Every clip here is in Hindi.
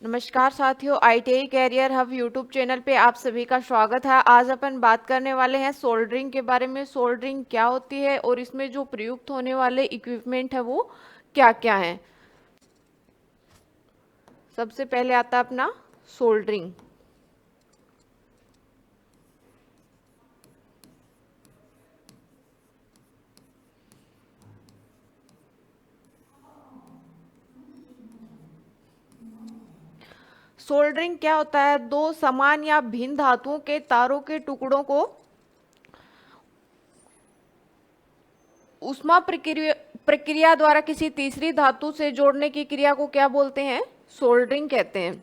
नमस्कार साथियों, ITI career hub YouTube channel पे आप सभी का स्वागत है। आज अपन बात करने वाले हैं सोल्डरिंग के बारे में। सोल्डरिंग क्या होती है और इसमें जो प्रयुक्त होने वाले इक्विपमेंट है वो क्या क्या हैं। सबसे पहले आता है अपना सोल्डरिंग। सोल्डरिंग क्या होता है? दो समान या भिन्न धातुओं के तारों के टुकड़ों को ऊष्मा प्रक्रिया द्वारा किसी तीसरी धातु से जोड़ने की क्रिया को क्या बोलते हैं? सोल्डरिंग कहते हैं।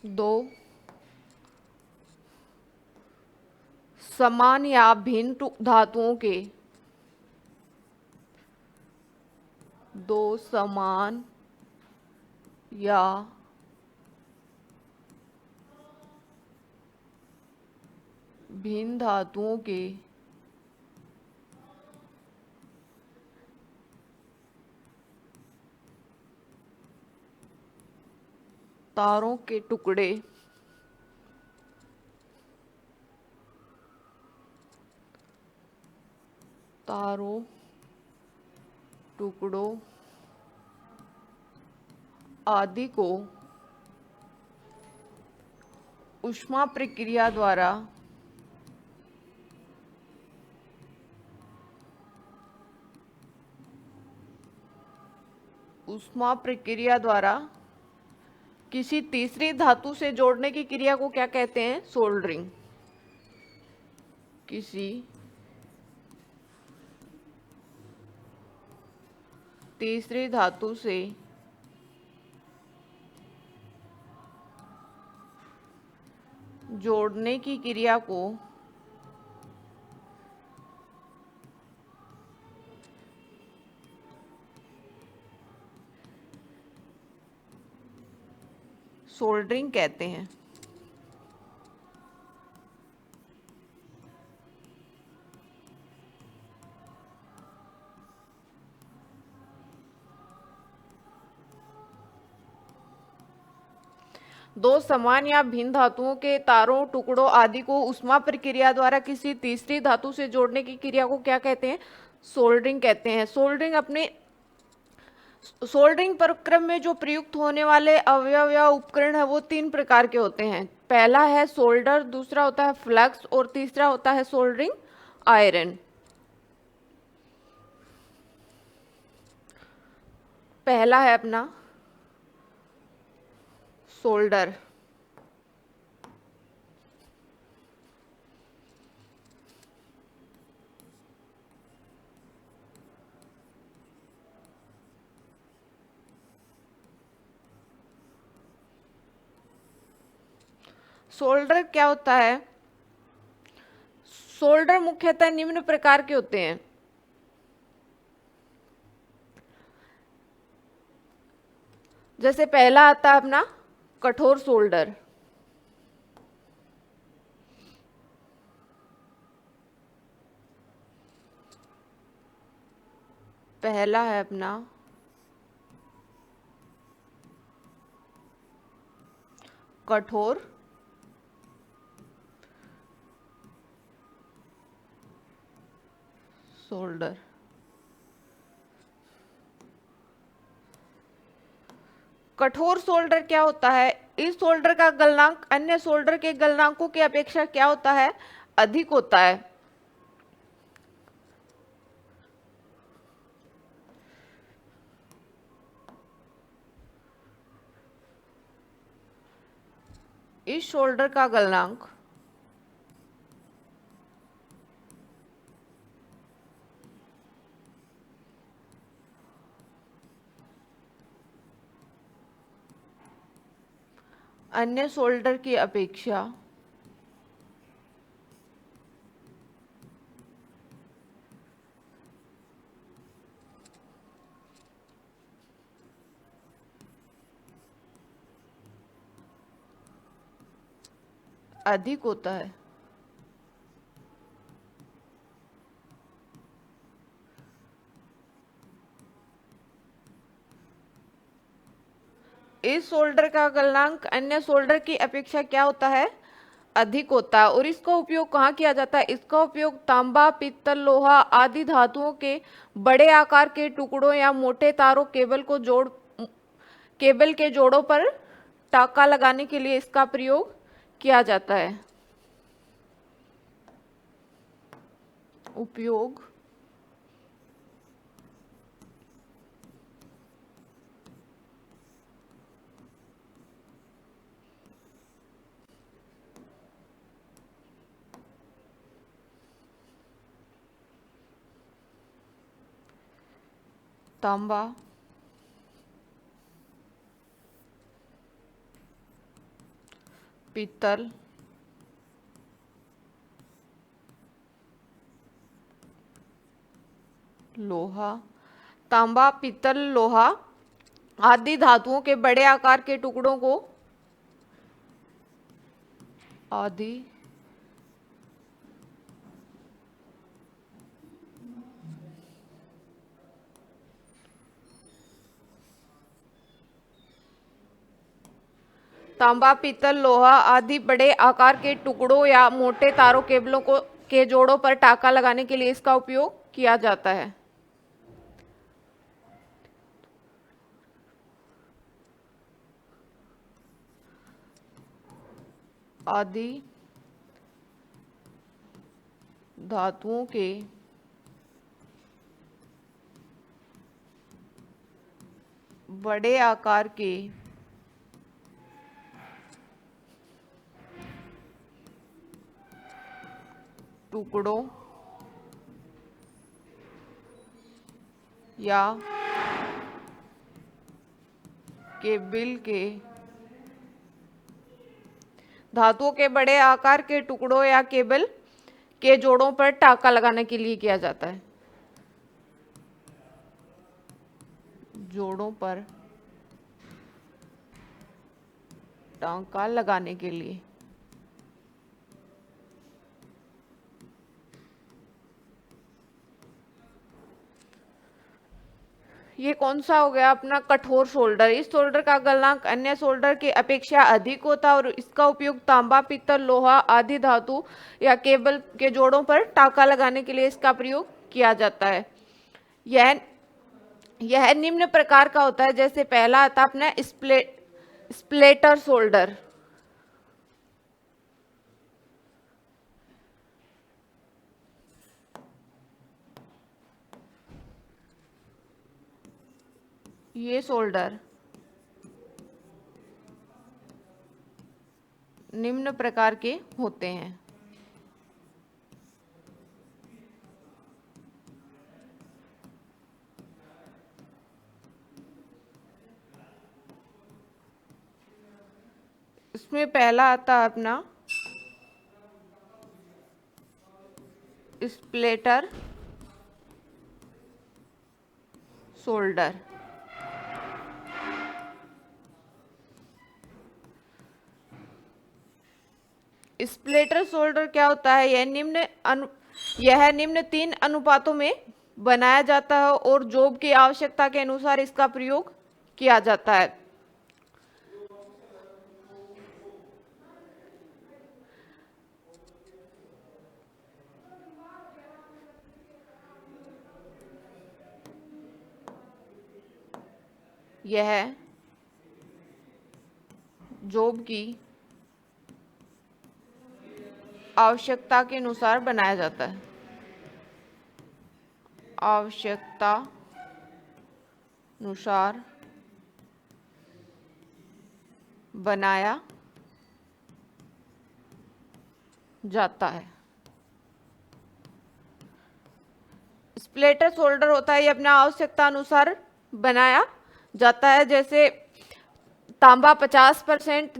दो समान या भिन्न धातुओं के दो समान या भिन्न धातुओं के तारों के टुकड़े तारों टुकड़ों आदि को ऊष्मा प्रक्रिया द्वारा किसी तीसरी धातु से जोड़ने की क्रिया को क्या कहते हैं? सोल्डरिंग। किसी तीसरी धातु से जोड़ने की क्रिया को सोल्डरिंग कहते हैं। दो समान या भिन्न धातुओं के तारों टुकड़ों आदि को ऊष्मा प्रक्रिया द्वारा किसी तीसरी धातु से जोड़ने की क्रिया को क्या कहते हैं? सोल्डरिंग कहते हैं। सोल्डरिंग प्रक्रम में जो प्रयुक्त होने वाले अवयव या उपकरण है वो तीन प्रकार के होते हैं। पहला है सोल्डर, दूसरा होता है फ्लक्स और तीसरा होता है सोल्डरिंग आयरन। पहला है अपना सोल्डर। सोल्डर क्या होता है? सोल्डर मुख्यतः निम्न प्रकार के होते हैं। जैसे पहला आता है अपना कठोर सोल्डर। पहला है अपना कठोर सोल्डर। कठोर सोल्डर क्या होता है? इस सोल्डर का गलनांक अन्य सोल्डर के गलनांकों की अपेक्षा क्या होता है? अधिक होता है। इस सोल्डर का गलनांक अन्य सोल्डर की अपेक्षा अधिक होता है। इस सोल्डर का गलनांक अन्य सोल्डर की अपेक्षा क्या होता है? अधिक होता है। और इसका उपयोग कहाँ किया जाता है? इसका उपयोग तांबा, पित्तल, लोहा आदि धातुओं के बड़े आकार के टुकड़ों या मोटे तारों केबल के जोड़ों पर टाका लगाने के लिए इसका प्रयोग किया जाता है। उपयोग तांबा, पीतल, लोहा, तांबा, पीतल, लोहा आदि धातुओं के बड़े आकार के टुकड़ों को आदि तांबा, पीतल, लोहा आदि बड़े आकार के टुकड़ों या मोटे तारों केबलों के जोड़ों पर टाका लगाने के लिए इसका उपयोग किया जाता है। आदि धातुओं के बड़े आकार के टुकड़ों या केबल के धातुओं के बड़े आकार के टुकड़ों या केबल के जोड़ों पर टाका लगाने के लिए किया जाता है। जोड़ों पर टाका लगाने के लिए ये कौन सा हो गया अपना कठोर सोल्डर। इस सोल्डर का गलनांक अन्य सोल्डर की अपेक्षा अधिक होता है और इसका उपयोग तांबा, पीतल, लोहा आदि धातु या केबल के जोड़ों पर टाका लगाने के लिए इसका प्रयोग किया जाता है। यह निम्न प्रकार का होता है। जैसे पहला आता है अपना स्प्लेटर सोल्डर। ये सोल्डर निम्न प्रकार के होते हैं। इसमें पहला आता है अपना स्प्लेटर सोल्डर। स्प्लेटर सोल्डर क्या होता है? यह निम्न 3 अनुपातों में बनाया जाता है और जॉब की आवश्यकता के अनुसार इसका प्रयोग किया जाता है। यह जॉब की आवश्यकता के अनुसार बनाया जाता है। आवश्यकता अनुसार बनाया जाता है। स्प्लेटर सोल्डर होता है ये अपना आवश्यकता अनुसार बनाया जाता है। जैसे तांबा 50%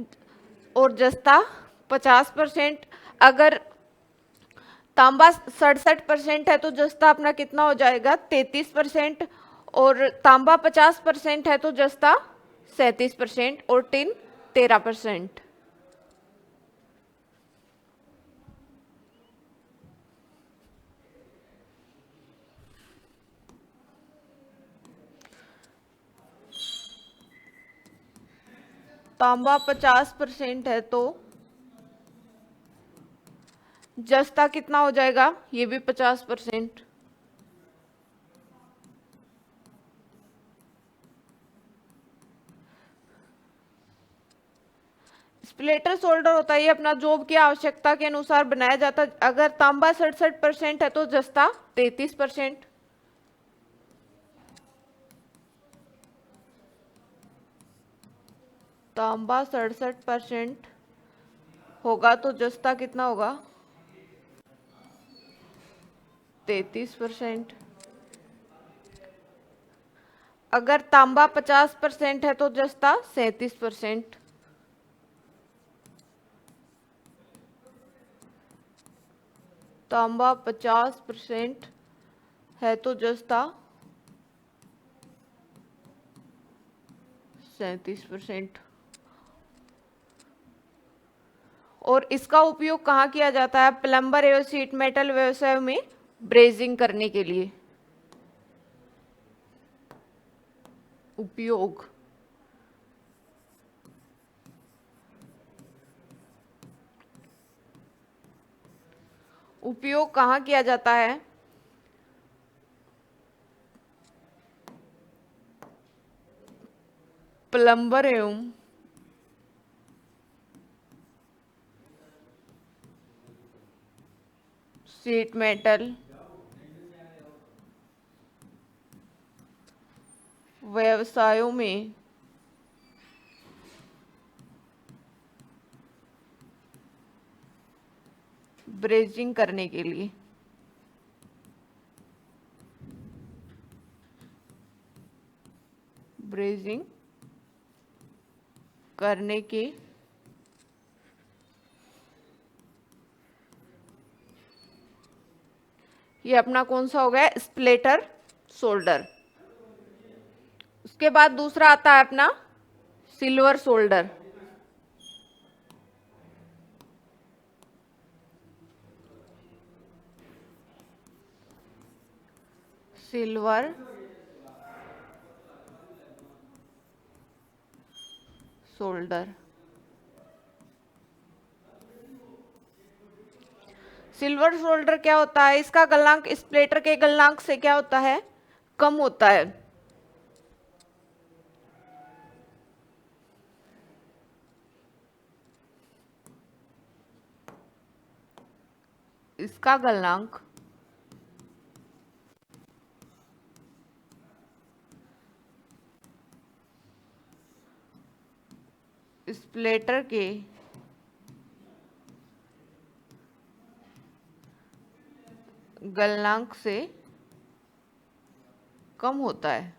और जस्ता 50%। अगर तांबा 67% है तो जस्ता अपना कितना हो जाएगा? 33%। और तांबा 50% है तो जस्ता 37% और टिन 13%। तांबा 50% है तो जस्ता कितना हो जाएगा, ये भी 50%। स्प्लिटर सोल्डर होता है ये अपना जॉब की आवश्यकता के अनुसार बनाया जाता है। अगर तांबा 67% है तो जस्ता 33%। तांबा 67% होगा तो जस्ता कितना होगा, 33%। अगर तांबा 50% है तो जस्ता 37%। तांबा 50% है तो जस्ता 37%। और इसका उपयोग कहाँ किया जाता है, प्लम्बर एवं शीट मेटल व्यवसाय में ब्रेजिंग करने के लिए। उपयोग उपयोग कहाँ किया जाता है, प्लम्बर एवं शीट मेटल व्यवसायों में ब्रेजिंग करने के लिए। ब्रेजिंग करने के ये अपना कौन सा हो गया, स्प्लिटर सोल्डर। उसके बाद दूसरा आता है अपना silver solder. Silver solder. Silver solder क्या होता है, इसका गलनांक स्प्लिटर के गलनांक से क्या होता है, कम होता है। इसका गलनांक स्प्लिटर के गलनांक से कम होता है।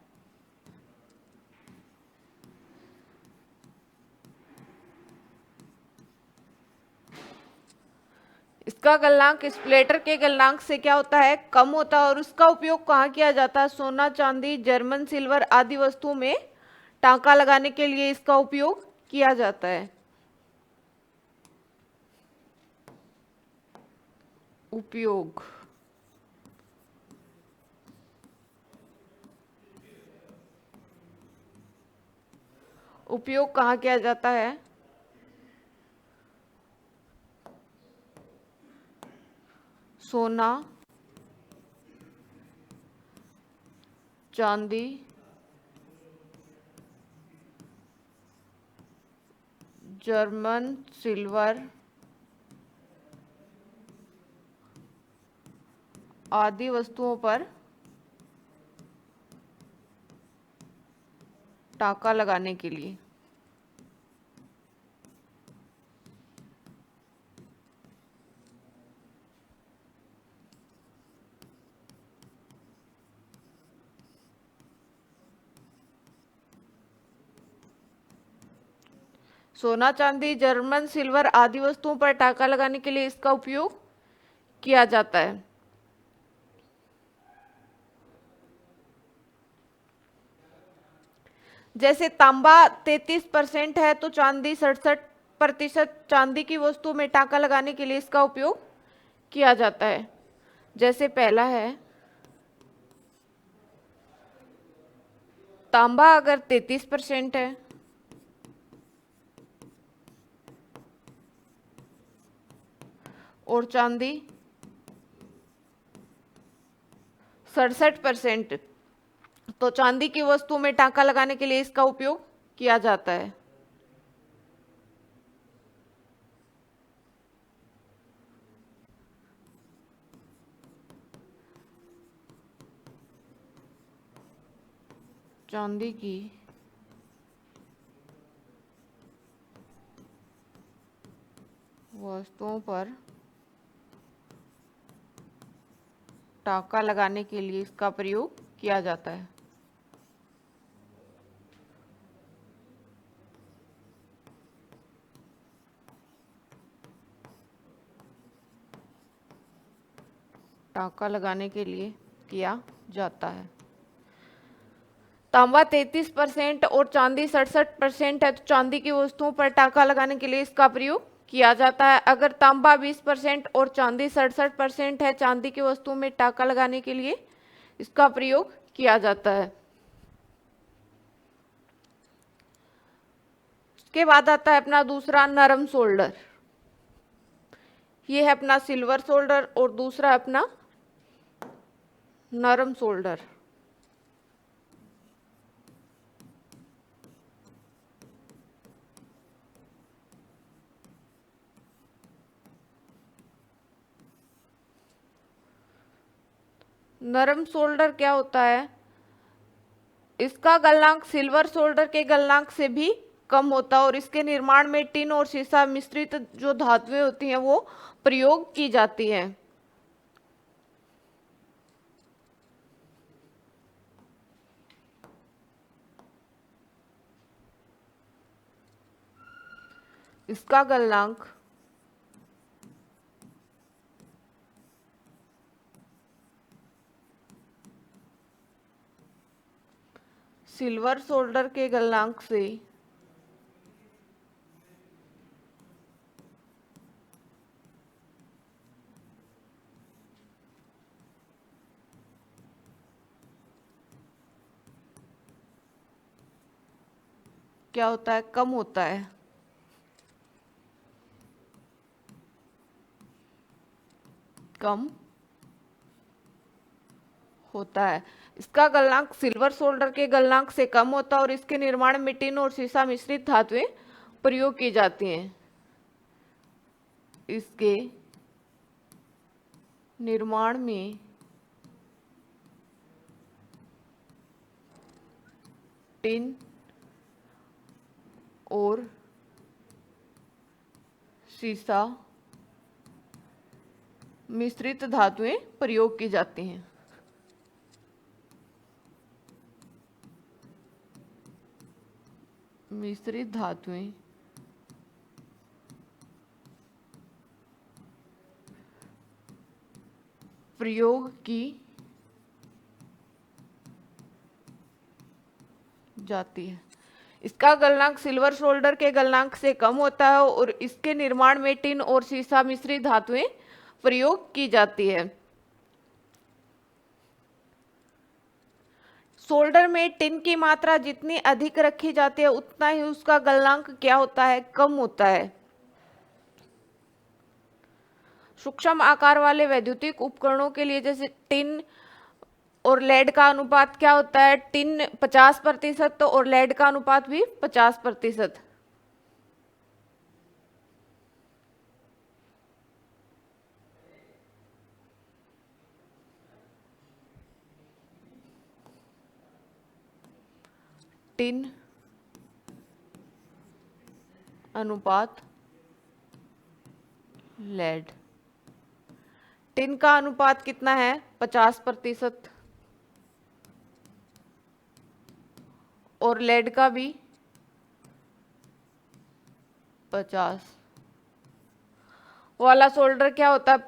इसका गलनांक स्प्लिटर के गलनांक से क्या होता है, कम होता है। और उसका उपयोग कहाँ किया जाता है, सोना चांदी जर्मन सिल्वर आदि वस्तुओं में टांका लगाने के लिए इसका उपयोग किया जाता है। उपयोग उपयोग कहाँ किया जाता है, सोना चांदी जर्मन सिल्वर आदि वस्तुओं पर टांका लगाने के लिए। सोना चांदी जर्मन सिल्वर आदि वस्तुओं पर टांका लगाने के लिए इसका उपयोग किया जाता है। जैसे तांबा 33% है तो चांदी 67%, चांदी की वस्तु में टांका लगाने के लिए इसका उपयोग किया जाता है। जैसे पहला है, तांबा अगर 33% है और चांदी 67%। तो चांदी की वस्तु में टांका लगाने के लिए इसका उपयोग किया जाता है। चांदी की वस्तुओं पर टांका लगाने के लिए इसका प्रयोग किया जाता है। टांका लगाने के लिए किया जाता है। तांबा 33% और चांदी 67% है, तो चांदी की वस्तुओं पर टांका लगाने के लिए इसका प्रयोग किया जाता है। अगर तांबा 20% और चांदी 67% है, चांदी की वस्तुओं में टांका लगाने के लिए इसका प्रयोग किया जाता है। उसके बाद आता है अपना दूसरा नरम सोल्डर। ये है अपना सिल्वर सोल्डर और दूसरा अपना नरम सोल्डर। नरम सोल्डर क्या होता है? इसका गलनांक सिल्वर सोल्डर के गलनांक से भी कम होता है और इसके निर्माण में टिन और सीसा मिश्रित जो धातुएं होती हैं वो प्रयोग की जाती हैं। इसका गलनांक सिल्वर सोल्डर के गलनांक से क्या होता है? कम होता है। कम होता है। इसका गलनांक सिल्वर सोल्डर के गलनांक से कम होता है और इसके निर्माण में टिन और सीसा मिश्रित धातुएं प्रयोग की जाती हैं। इसके निर्माण में टिन और सीसा मिश्रित धातुएं प्रयोग की जाती हैं। मिश्रित धातुएं प्रयोग की जाती है। इसका गलनांक सिल्वर सोल्डर के गलनांक से कम होता है और इसके निर्माण में टिन और सीसा मिश्रित धातुएं प्रयोग की जाती है। सोल्डर में टिन की मात्रा जितनी अधिक रखी जाती है उतना ही उसका गलनांक क्या होता है? कम होता है। सूक्ष्म आकार वाले वैद्युतिक उपकरणों के लिए जैसे टिन और लेड का अनुपात क्या होता है? टिन 50% तो और लेड का अनुपात भी 50%। टिन अनुपात लेड। टिन का अनुपात कितना है? 50% और लेड का भी 50। वाला सोल्डर क्या होता है?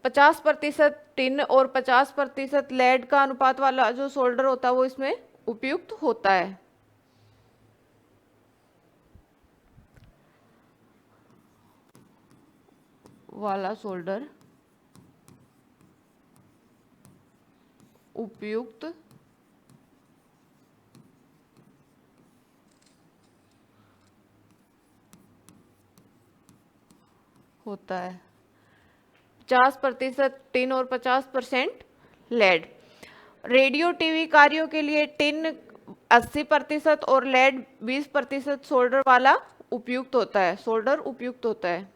50% टिन और 50% लेड का अनुपात वाला जो सोल्डर होता है वो इसमें उपयुक्त होता है। वाला सोल्डर उपयुक्त होता है। 50% टिन और 50% लेड। रेडियो टीवी कार्यों के लिए टिन 80% और लेड 20% सोल्डर वाला उपयुक्त होता है, सोल्डर उपयुक्त होता है।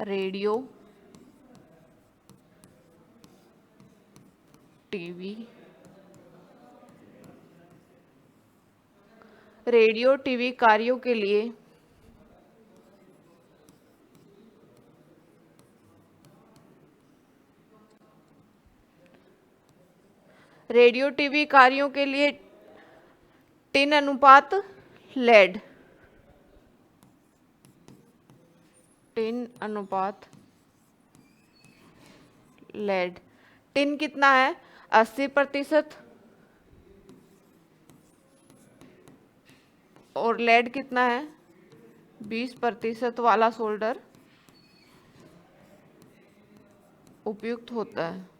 रेडियो टीवी कार्यों के लिए टिन अनुपात लेड, टिन अनुपात लेड। टिन कितना है? 80%। और लेड कितना है? 20% वाला सोल्डर उपयुक्त होता है।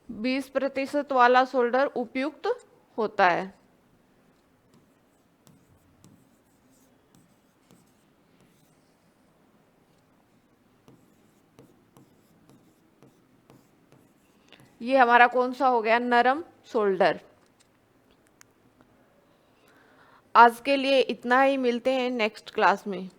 20% वाला सोल्डर उपयुक्त होता है। ये हमारा कौन सा हो गया? नरम सोल्डर। आज के लिए इतना ही, मिलते हैं नेक्स्ट क्लास में।